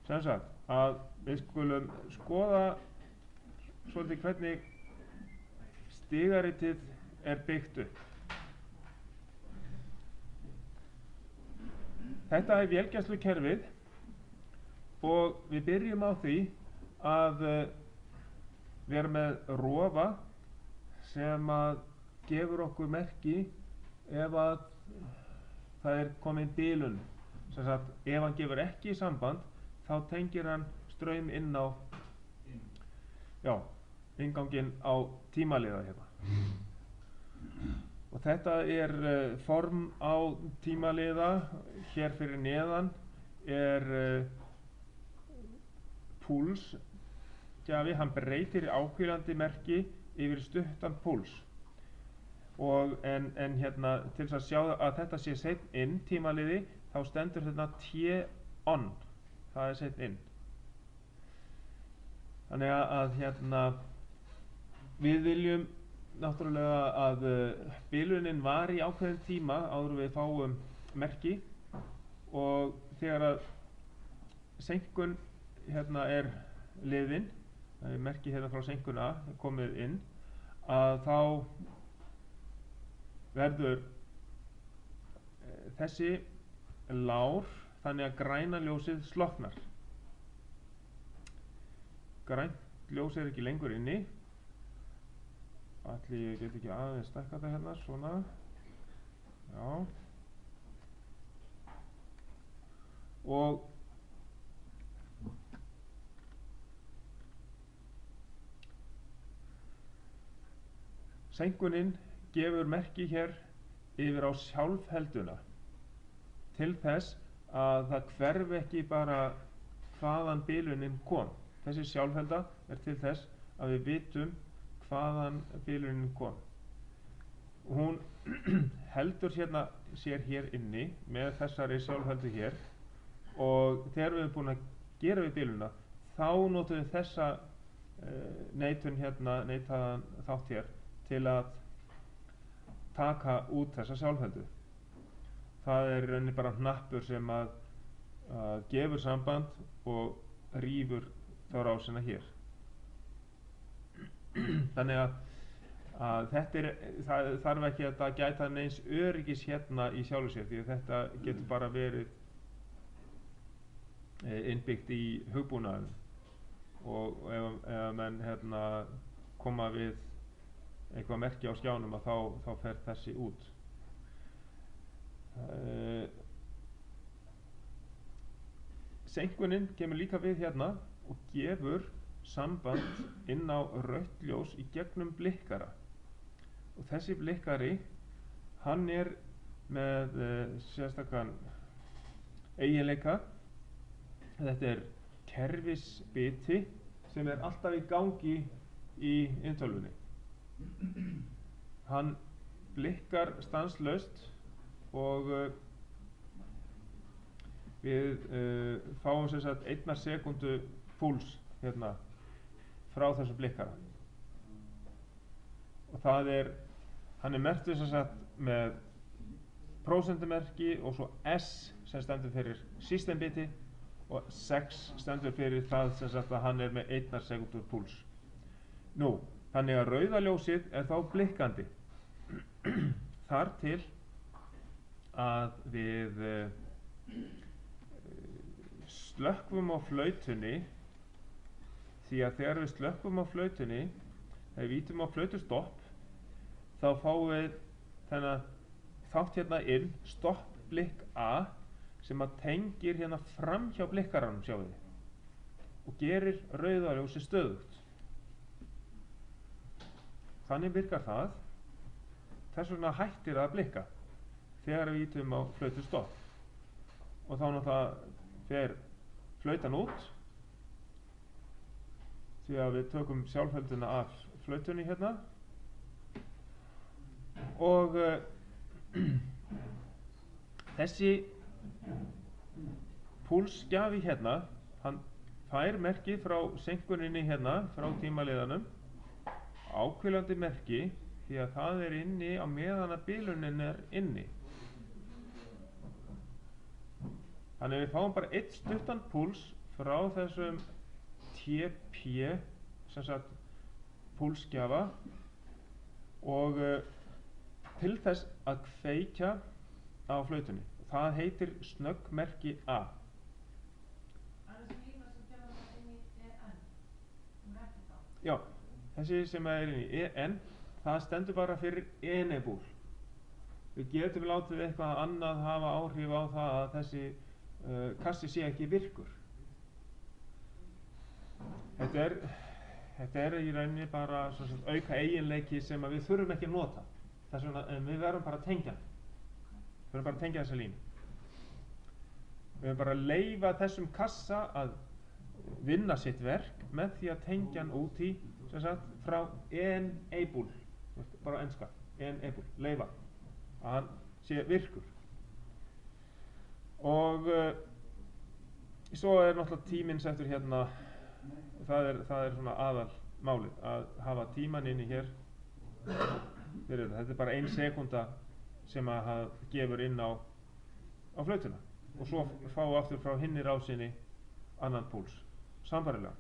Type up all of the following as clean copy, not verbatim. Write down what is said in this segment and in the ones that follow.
sem sagt að við skulum skoða svolítið hvernig stigaritið er byggt upp. Þetta er vélgæslukerfið og við byrjum á því að vera með rofa sem að gefur okkur merki ef að það er komin bilun. Sem sagt, ef hann gefur ekki samband þá tengir hann straum inn á innganginn á tímaliða hérna. Og þetta er form á tímaliða. Hér fyrir neðan er púlsgjafi, hann breytir áhvílandi merki yfir stuttan púls. En hérna til þess að sjá að þetta sé seinna inn tímaliði þá stendur hérna T-on, það er seinna inn. Þannig að hérna við viljum náttúrulega að bilunin vari í ákveðin tíma áður við fáum merki, og þegar að seinkun hérna er liðin, það er merki hérna frá seinkun A komið inn, að þá verður þessi lár þannig að græna ljósið slokknar. Grænt ljós er ekki lengur inni. Ætli ég get ekki aðeins stækka þetta hérna svona. Já. Og seinkunin gefur merki hér yfir á sjálfhelduna til þess að það hverfi ekki bara hvaðan bilunin kom. Þessi sjálfhelda er til þess að við vitum hvaðan bilunin kom. Og hún heldur hérna sér hér inni með þessari sjálfheldu hér, og þegar við erum búin að gera við biluna þá notum við þessa neitun hérna, neitaðan þátt hér, til að taka út þessa sjálfheldu. Það er rauninni bara hnappur sem að gefur samband og rýfur þá rásina hér. Þannig að þetta það þarf ekki að gæta neins öryggis hérna í sjálfu sér, því að þetta getur bara verið innbyggt í hugbúnaðinn, og ef menn hérna koma við eitthvað merki á skjánum að þá fer þessi út. Seinkunin kemur líka við hérna og gefur samband inn á rautt ljós í gegnum blikkara, og þessi blikkari hann er með sérstakann eiginleika. Þetta er kerfisbiti sem er alltaf í gangi í inntölvunni. Hann blikkar stanslaust og við fáum sem sagt 1 sekúndu púls hérna frá þessu blikkara, og hann er merktur sem sagt með prósentumerki og svo S sem stendur fyrir systembiti, og 6 stendur fyrir það sem sagt að hann er með 1 sekúndu púls. Nú, þannig að rauða ljósið er þá blikkandi þar til að við slökkvum á flautunni, því að þegar við slökkvum á flautunni, þegar við ýtum á flautustopp, þá fáum við þennan þátt hérna inn, stopp blikk A, sem að tengir hérna fram hjá blikkaranum, sjáu þið, og gerir rauða ljósið stöðugt. Þannig virkar það. Þess vegna hættir það að blikka þegar við ýtum á flautustopp, og þá náttúrulega fer flautan út, því að við tökum sjálfhelduna af flautunni hérna, og þessi púlsgjafi hérna, hann fær merki frá seinkuninni hérna, frá tímaliðanum, áhvílandi merki, því að það er inni á meðan að bilunin er inni. Þannig að við fáum bara 1 stuttan púls frá þessum TP sem sagt púlsgjafa og til þess að kveikja á flautunni. Það heitir snöggmerki A. Já, þessi sem er inn í EN, það stendur bara fyrir enable. Við getum látið eitthvað annað hafa áhrif á það að þessi kassi sé ekki virkur. Þetta er í rauninni bara auka eiginleiki sem við þurfum ekki að nota. Þess vegna, en við verðum bara að tengja. Við verðum bara að tengja þessa línu. Við verðum bara að leyfa þessum kassa að vinna sitt verk með því að tengja hann út í sem sagt frá enable, bara enska, enable, leyfa að hann sé virkur. Og svo er náttúrulega tíminn settur hérna, það er svona aðalmálið, að hafa tímann inni hér fyrir þetta. Þetta er bara 1 sekúnda sem að það gefur inn á flautuna og svo fá aftur frá hinni rásinni annan púls, sambærilega.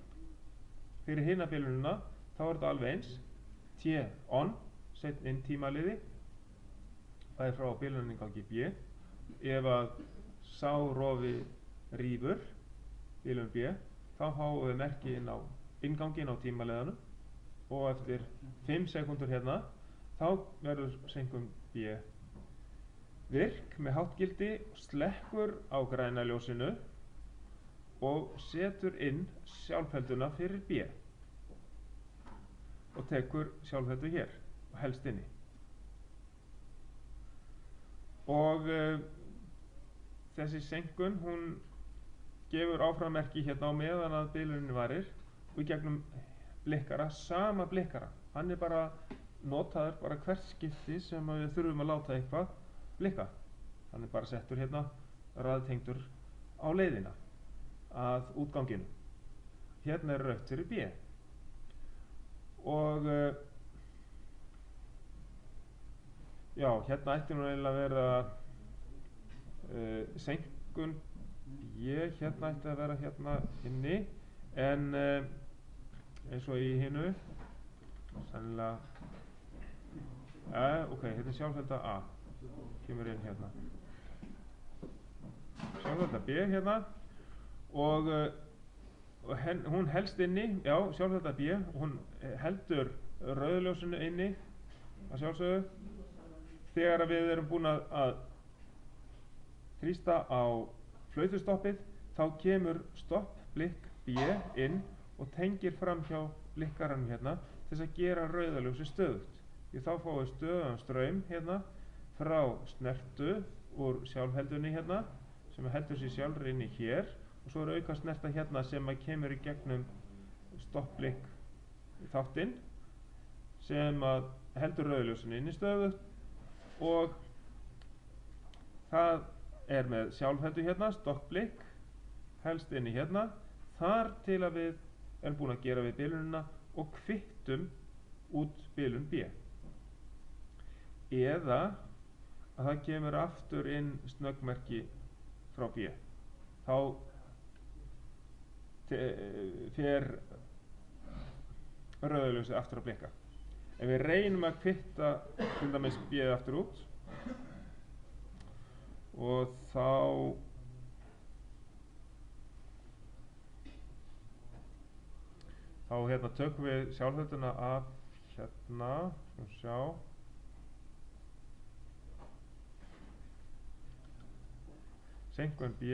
Fyrir hinna bilununa þá er þetta alveg eins, T on, set inn tímaliði, það er frá biluninni gangi B. Ef að sá rofi rýfur bilun B, þá fáum við merki inn á inngangin á tímaliðanum og eftir 5 sekúndur hérna þá verður senkun B virk með hátt gildi, slekkur á græna ljósinu og setur inn sjálfhelduna fyrir B og tekur sjálfheldu hér og helst inni. Og þessi senkun, hún gefur áframmerki hérna á meðan að bilunin varir og í gegnum blikkara, sama blikkara. Hann er bara notaður bara hvert skipti sem við þurfum að láta eitthvað blikka. Hann er bara settur hérna raðtengdur á leiðina að útganginu. Hérna er rautt fyrir B. Og já, hérna ætti nú eiginlega að vera senkun B, hérna ætti að vera hérna inni, en eins og í hinu sennilega ok, hérna er sjálfhelda A, kemur inn hérna, sjálfhelda B hérna og hún helst inni, já, sjálfhelda B, hún heldur rauðljósinu inni að sjálfsögðu. Þegar við erum búin að þrýsta á flautustoppið, þá kemur stoppblikk B inn og tengir fram hjá blikkaranum hérna til þess að gera rauðaljósi stöðugt. Því þá fáum við stöðugan straum hérna frá snertu úr sjálfheldunni hérna sem heldur sér sjálfur inni hér og svo er auka snerta hérna sem kemur í gegnum stoppblikk þáttinn sem heldur rauðaljósinu inni stöðugt og það er með sjálfheldu hérna, stoppblikk, helst inni hérna, þar til að við erum búin að gera við bilunina og kvittum út bilun B. Eða að það kemur aftur inn snöggmerki frá B. Þá fer rauðaljósið aftur að blikka. Ef við reynum að kvitta til dæmis B aftur út og þá hérna tökum við sjálfhelduna af hérna, sjá senkun B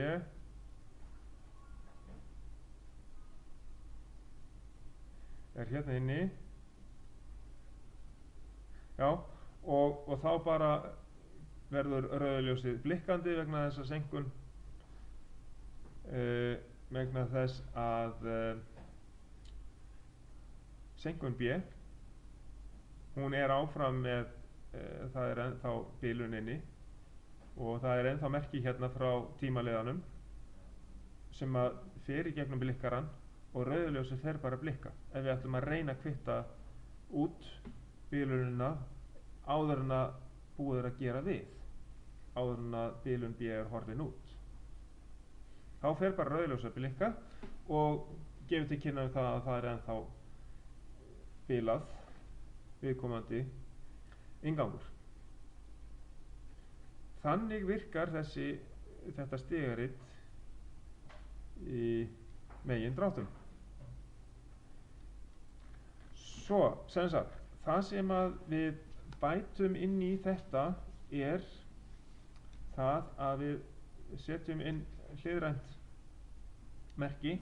er hérna inni. Já, og þá bara verður rauðaljósið blikkandi vegna þess að senkun vegna þess að senkun B hún er áfram með það er ennþá bilun inni og það er ennþá merki hérna frá tímaliðanum sem að fer í gegnum blikkaran og rauðaljósið fer bara að blikka. Ef við ætlum að reyna að kvitta út bilunina áður en að búið er að gera við, áður en að bilun B er horfin út, þá fer bara rauðaljósið að blikka og gefur til kynna það að það ennþá bilað viðkomandi inngangur. Þannig virkar þetta stigarit í megindráttum. Svo, sem sagt, það sem að við bætum inn í þetta það að við setjum inn hliðrænt merki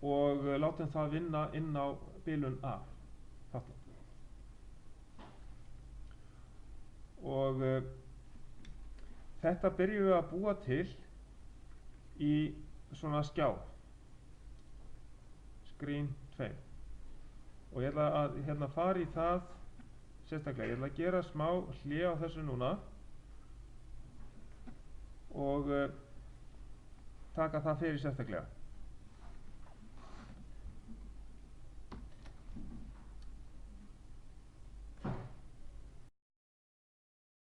og látum það vinna inn á bilun A. Og þetta byrjum við að búa til í svona skjá, screen 2. Og ég ætla að fara í það sérstaklega. Ég ætla að gera smá hlé á þessu núna og taka það fyrir sérstaklega.